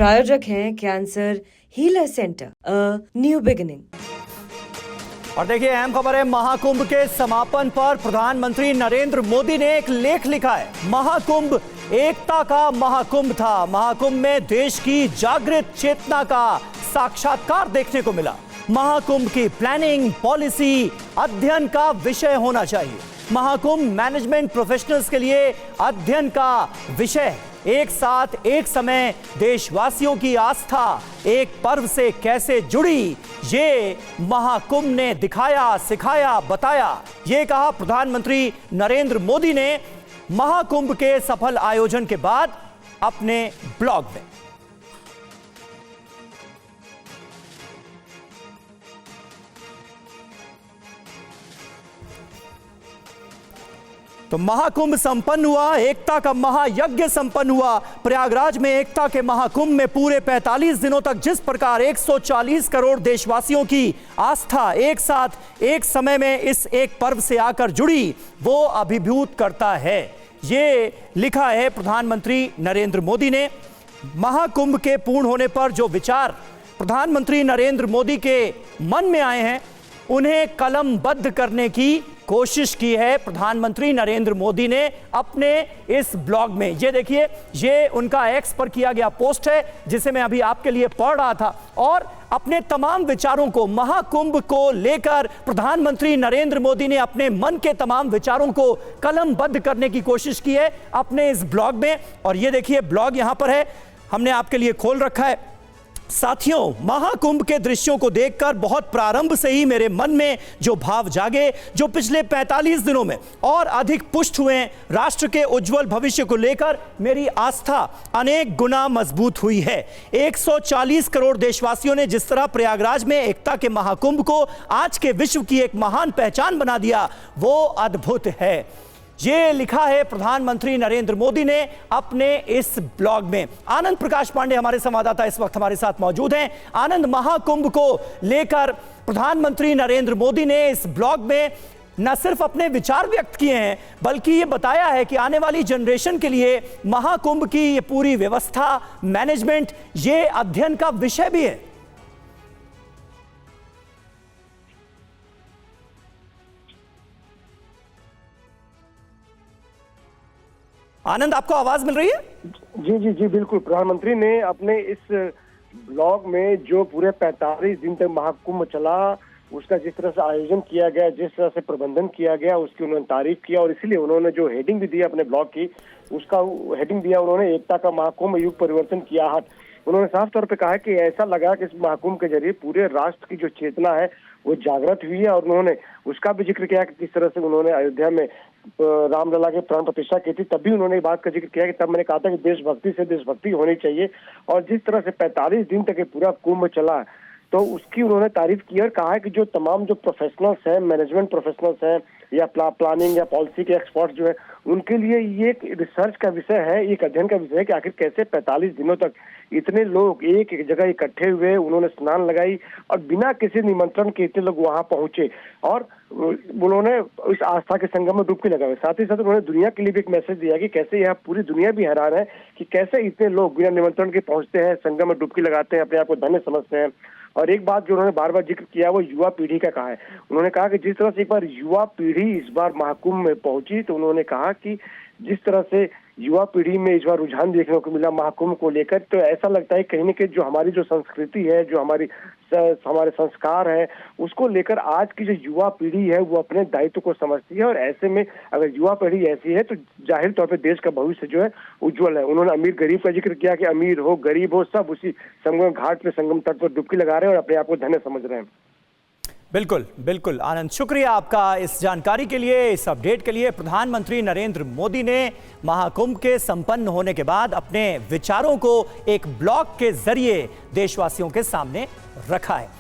प्रायोजक हैं cancer healer centre, a new beginning. और देखिए, अहम खबर है, महाकुंभ के समापन पर प्रधानमंत्री नरेंद्र मोदी ने एक लेख लिखा है। महाकुंभ एकता का महाकुंभ था। महाकुंभ में देश की जागृत चेतना का साक्षात्कार देखने को मिला। महाकुंभ की प्लानिंग, पॉलिसी, अध्ययन का विषय होना चाहिए। महाकुंभ मैनेजमेंट प्रोफेशनल्स के लिए अध्ययन का विषय है। एक साथ एक समय देशवासियों की आस्था एक पर्व से कैसे जुड़ी, ये महाकुंभ ने दिखाया, सिखाया, बताया। ये कहा प्रधानमंत्री नरेंद्र मोदी ने महाकुंभ के सफल आयोजन के बाद अपने ब्लॉग में। तो महाकुंभ संपन्न हुआ, एकता का महायज्ञ संपन्न हुआ। प्रयागराज में एकता के महाकुंभ में पूरे 45 दिनों तक जिस प्रकार 140 करोड़ देशवासियों की आस्था एक साथ एक समय में इस एक पर्व से आकर जुड़ी, वो अभिभूत करता है। ये लिखा है प्रधानमंत्री नरेंद्र मोदी ने। महाकुंभ के पूर्ण होने पर जो विचार प्रधानमंत्री नरेंद्र मोदी के मन में आए हैं, उन्हें कलमबद्ध करने की कोशिश की है प्रधानमंत्री नरेंद्र मोदी ने अपने इस ब्लॉग में। ये देखिए, ये उनका एक्स पर किया गया पोस्ट है, जिसे मैं अभी आपके लिए पढ़ रहा था। और अपने तमाम विचारों को, महाकुंभ को लेकर प्रधानमंत्री नरेंद्र मोदी ने अपने मन के तमाम विचारों को कलमबद्ध करने की कोशिश की है अपने इस ब्लॉग में। और ये देखिए, ब्लॉग यहां पर है, हमने आपके लिए खोल रखा है। साथियों, महाकुंभ के दृश्यों को देखकर बहुत प्रारंभ से ही मेरे मन में जो भाव जागे, जो पिछले 45 दिनों में और अधिक पुष्ट हुए, राष्ट्र के उज्जवल भविष्य को लेकर मेरी आस्था अनेक गुना मजबूत हुई है। 140 करोड़ देशवासियों ने जिस तरह प्रयागराज में एकता के महाकुंभ को आज के विश्व की एक महान पहचान बना दिया, वो अद्भुत है। ये लिखा है प्रधानमंत्री नरेंद्र मोदी ने अपने इस ब्लॉग में। आनंद प्रकाश पांडे हमारे संवाददाता इस वक्त हमारे साथ मौजूद हैं। आनंद, महाकुंभ को लेकर प्रधानमंत्री नरेंद्र मोदी ने इस ब्लॉग में न सिर्फ अपने विचार व्यक्त किए हैं, बल्कि ये बताया है कि आने वाली जनरेशन के लिए महाकुंभ की ये पूरी व्यवस्था, मैनेजमेंट, ये अध्ययन का विषय भी है। आनंद, आपको आवाज मिल रही है? जी जी जी, बिल्कुल। प्रधानमंत्री ने अपने इस ब्लॉग में जो पूरे 45 दिन तक महाकुंभ चला, उसका जिस तरह से आयोजन किया गया, जिस तरह से प्रबंधन किया गया, उसकी उन्होंने तारीफ किया। और इसीलिए उन्होंने जो हेडिंग भी दी अपने ब्लॉग की, उसका हेडिंग दिया उन्होंने, एकता का महाकुंभ, युग परिवर्तन की आहट। उन्होंने साफ तौर पे कहा कि ऐसा लगा कि इस महाकुंभ के जरिए पूरे राष्ट्र की जो चेतना है वो जागृत हुई है। और उन्होंने उसका भी जिक्र किया कि किस तरह से उन्होंने अयोध्या में रामलला के प्राण प्रतिष्ठा की थी, तब भी उन्होंने इस बात का जिक्र किया कि तब मैंने कहा था कि देशभक्ति से देशभक्ति होनी चाहिए। और जिस तरह से 45 दिन तक ये पूरा कुंभ चला, तो उसकी उन्होंने तारीफ की और कहा है कि जो तमाम जो प्रोफेशनल्स हैं, मैनेजमेंट प्रोफेशनल्स हैं या प्लानिंग या पॉलिसी के एक्सपर्ट जो है, उनके लिए ये एक रिसर्च का विषय है, एक अध्ययन का विषय है कि आखिर कैसे 45 दिनों तक इतने लोग एक एक जगह इकट्ठे हुए, उन्होंने स्नान लगाई और बिना किसी निमंत्रण के इतने लोग वहां पहुंचे और उन्होंने इस आस्था के संगम में डुबकी लगाई। साथ ही साथ उन्होंने दुनिया के लिए भी एक मैसेज दिया कि कैसे यह पूरी दुनिया भी हैरान है कि कैसे इतने लोग बिना निमंत्रण के पहुंचते हैं, संगम में डुबकी लगाते हैं, अपने आप को धन्य समझते हैं। और एक बात जो उन्होंने बार बार जिक्र किया वो युवा पीढ़ी का कहा है। उन्होंने कहा कि जिस तरह से एक बार युवा पीढ़ी इस बार महाकुंभ में पहुंची, तो उन्होंने कहा कि जिस तरह से युवा पीढ़ी में इस बार रुझान देखने को मिला महाकुंभ को लेकर, तो ऐसा लगता है कहीं न कहीं जो हमारी जो संस्कृति है, जो हमारे संस्कार है, उसको लेकर आज की जो युवा पीढ़ी है वो अपने दायित्व को समझती है। और ऐसे में अगर युवा पीढ़ी ऐसी है तो जाहिर तौर पे देश का भविष्य जो है उज्जवल है। उन्होंने अमीर गरीब का जिक्र किया कि अमीर हो गरीब हो, सब उसी संगम घाट पे, संगम तट पर डुबकी लगा रहे हैं और अपने आप को धन्य समझ रहे हैं। बिल्कुल बिल्कुल आनंद, शुक्रिया आपका इस जानकारी के लिए, इस अपडेट के लिए। प्रधानमंत्री नरेंद्र मोदी ने महाकुंभ के संपन्न होने के बाद अपने विचारों को एक ब्लॉग के जरिए देशवासियों के सामने रखा है।